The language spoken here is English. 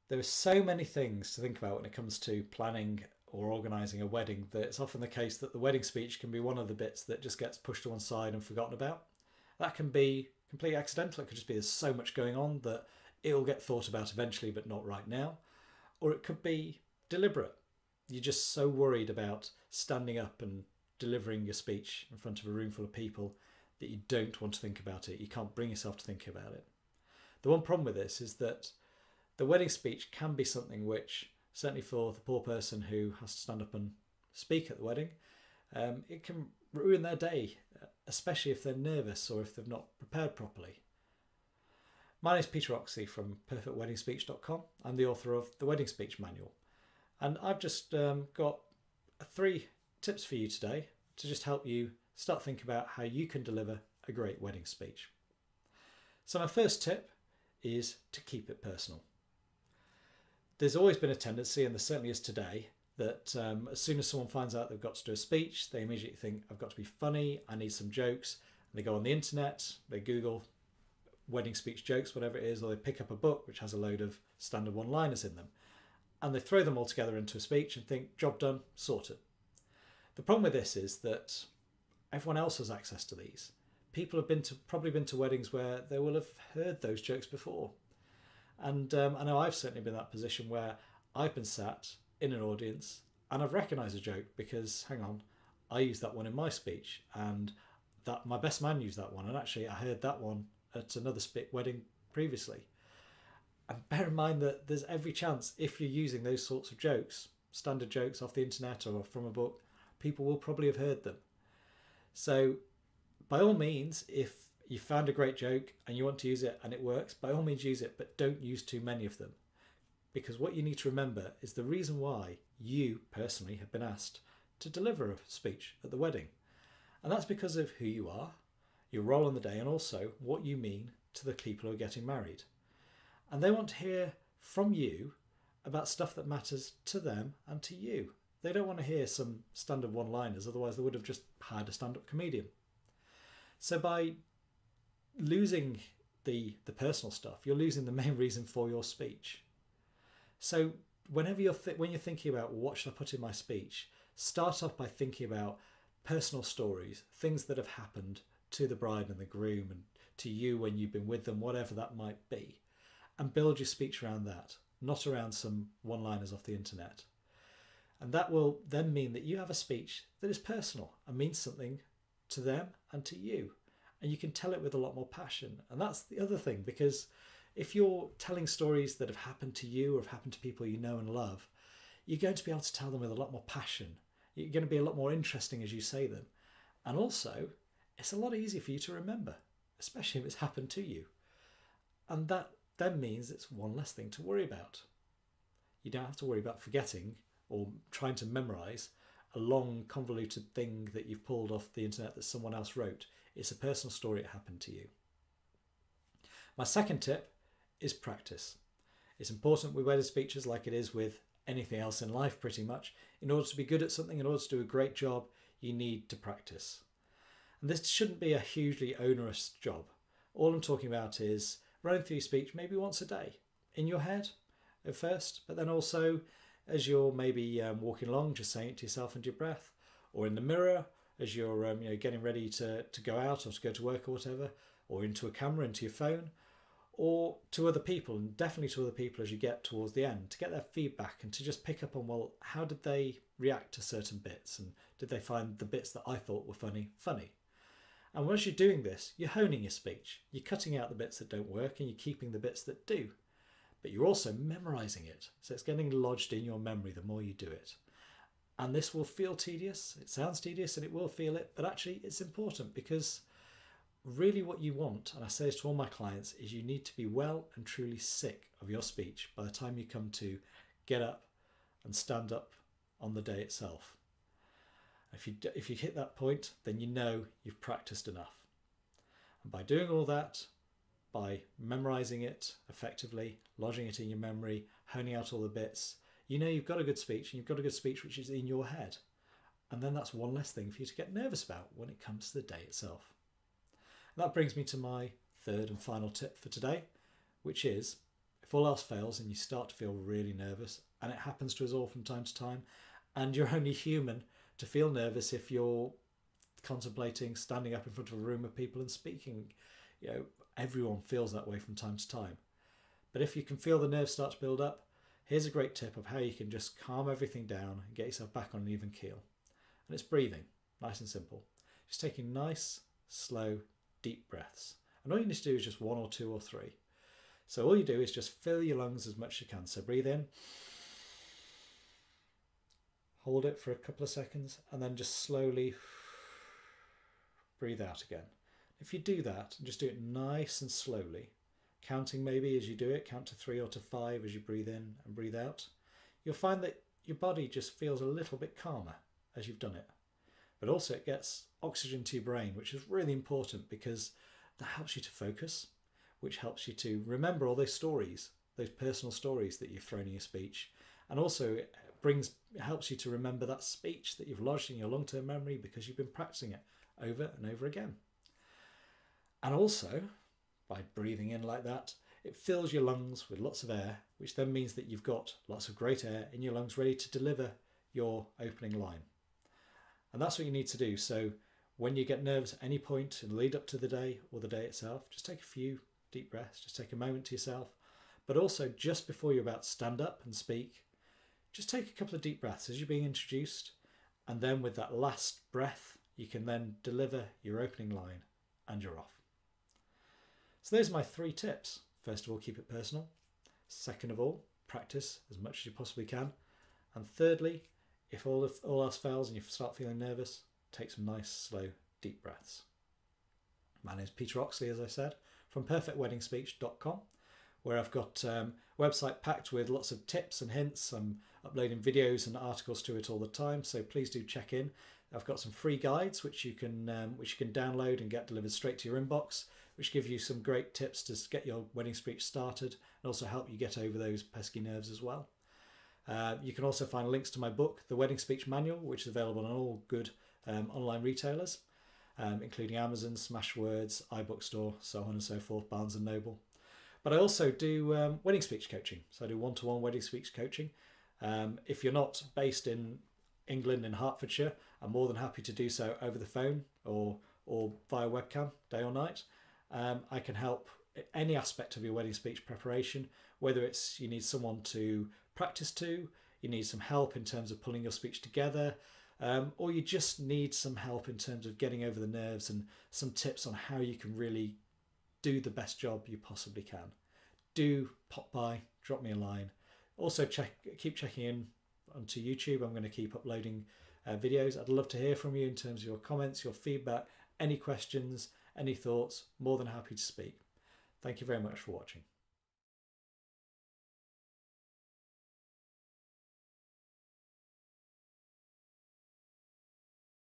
There are so many things to think about when it comes to planning or organising a wedding that it's often the case that the wedding speech can be one of the bits that just gets pushed to one side and forgotten about. That can be completely accidental. It could just be there's so much going on that it'll get thought about eventually, but not right now. Or it could be deliberate. You're just so worried about standing up and delivering your speech in front of a room full of people that you don't want to think about it. You can't bring yourself to think about it. The one problem with this is that the wedding speech can be something which, certainly for the poor person who has to stand up and speak at the wedding, it can ruin their day, especially if they're nervous or if they've not prepared properly. My name is Peter Oxley from perfectweddingspeech.com. I'm the author of The Wedding Speech Manual. And I've just got 3 tips for you today to just help you start thinking about how you can deliver a great wedding speech. So my first tip is to keep it personal. There's always been a tendency, and there certainly is today, that as soon as someone finds out they've got to do a speech, they immediately think, I've got to be funny, I need some jokes. And they go on the internet, they Google wedding speech jokes, whatever it is, or they pick up a book which has a load of standard one-liners in them. And they throw them all together into a speech and think, job done, sorted. The problem with this is that everyone else has access to these. People have probably been to weddings where they will have heard those jokes before. And I know I've certainly been in that position where I've been sat in an audience and I've recognised a joke because, hang on, I used that one in my speech, and that my best man used that one, and actually I heard that one at another wedding previously. And bear in mind that there's every chance, if you're using those sorts of jokes, standard jokes off the internet or from a book, people will probably have heard them. So by all means, if you found a great joke and you want to use it and it works, by all means use it, but don't use too many of them. Because what you need to remember is the reason why you personally have been asked to deliver a speech at the wedding. And that's because of who you are, your role on the day, and also what you mean to the people who are getting married. And they want to hear from you about stuff that matters to them and to you. They don't want to hear some standard one-liners, otherwise they would have just hired a stand-up comedian. So by losing the personal stuff, you're losing the main reason for your speech. So whenever when you're thinking about what should I put in my speech, start off by thinking about personal stories, things that have happened to the bride and the groom and to you when you've been with them, whatever that might be, and build your speech around that, not around some one-liners off the internet. And that will then mean that you have a speech that is personal and means something to them and to you. And you can tell it with a lot more passion. And that's the other thing, because if you're telling stories that have happened to you or have happened to people you know and love, you're going to be able to tell them with a lot more passion. You're going to be a lot more interesting as you say them. And also, it's a lot easier for you to remember, especially if it's happened to you. And that then means it's one less thing to worry about. You don't have to worry about forgetting or trying to memorise a long convoluted thing that you've pulled off the internet that someone else wrote. It's a personal story that happened to you. My second tip is practice. It's important with wedding speeches, like it is with anything else in life pretty much. In order to be good at something, in order to do a great job, you need to practice. And this shouldn't be a hugely onerous job. All I'm talking about is running through your speech maybe once a day, in your head at first, but then also as you're maybe walking along, just saying it to yourself under your breath, or in the mirror as you're getting ready to go out or to go to work or whatever, or into a camera, into your phone, or to other people, and definitely to other people as you get towards the end, to get their feedback and to just pick up on, well, how did they react to certain bits, and did they find the bits that I thought were funny? And once you're doing this, you're honing your speech. You're cutting out the bits that don't work and you're keeping the bits that do. But you're also memorising it. So it's getting lodged in your memory the more you do it. And this will feel tedious. It sounds tedious and it will feel it, but actually it's important, because really what you want, and I say this to all my clients, is you need to be well and truly sick of your speech by the time you come to get up and stand up on the day itself. If you hit that point, then you know you've practiced enough. And by doing all that, by memorising it effectively, lodging it in your memory, honing out all the bits, you know you've got a good speech, and you've got a good speech which is in your head. And then that's one less thing for you to get nervous about when it comes to the day itself. And that brings me to my third and final tip for today, which is if all else fails and you start to feel really nervous, and it happens to us all from time to time, and you're only human to feel nervous if you're contemplating standing up in front of a room of people and speaking. You know, everyone feels that way from time to time. But if you can feel the nerves start to build up, here's a great tip of how you can just calm everything down and get yourself back on an even keel. And it's breathing, nice and simple. Just taking nice, slow, deep breaths. And all you need to do is just 1 or 2 or 3. So all you do is just fill your lungs as much as you can. So breathe in, hold it for a couple of seconds, and then just slowly breathe out again. If you do that, and just do it nice and slowly, counting maybe as you do it, count to 3 or to 5 as you breathe in and breathe out, you'll find that your body just feels a little bit calmer as you've done it. But also it gets oxygen to your brain, which is really important because that helps you to focus, which helps you to remember all those stories, those personal stories that you've thrown in your speech. And also it helps you to remember that speech that you've lodged in your long-term memory because you've been practicing it over and over again. And also, by breathing in like that, it fills your lungs with lots of air, which then means that you've got lots of great air in your lungs ready to deliver your opening line. And that's what you need to do. So when you get nervous at any point in the lead up to the day or the day itself, just take a few deep breaths, just take a moment to yourself. But also just before you're about to stand up and speak, just take a couple of deep breaths as you're being introduced. And then with that last breath, you can then deliver your opening line and you're off. So those are my 3 tips. First of all, keep it personal. Second of all, practice as much as you possibly can. And thirdly, if all else fails and you start feeling nervous, take some nice, slow, deep breaths. My name is Peter Oxley, as I said, from perfectweddingspeech.com, where I've got a website packed with lots of tips and hints. I'm uploading videos and articles to it all the time, so please do check in. I've got some free guides which you can download and get delivered straight to your inbox, which give you some great tips to get your wedding speech started and also help you get over those pesky nerves as well. You can also find links to my book, The Wedding Speech Manual, which is available on all good online retailers, including Amazon, Smashwords, iBookstore, so on and so forth, Barnes & Noble. But I also do wedding speech coaching. So I do one-to-one wedding speech coaching. If you're not based in England, in Hertfordshire, I'm more than happy to do so over the phone or via webcam, day or night. I can help any aspect of your wedding speech preparation, whether it's you need someone to practice to, you need some help in terms of pulling your speech together, or you just need some help in terms of getting over the nerves and some tips on how you can really do the best job you possibly can. Do pop by, drop me a line. Also keep checking in onto YouTube. I'm going to keep uploading videos. I'd love to hear from you in terms of your comments, your feedback, any questions, any thoughts. More than happy to speak. Thank you very much for watching.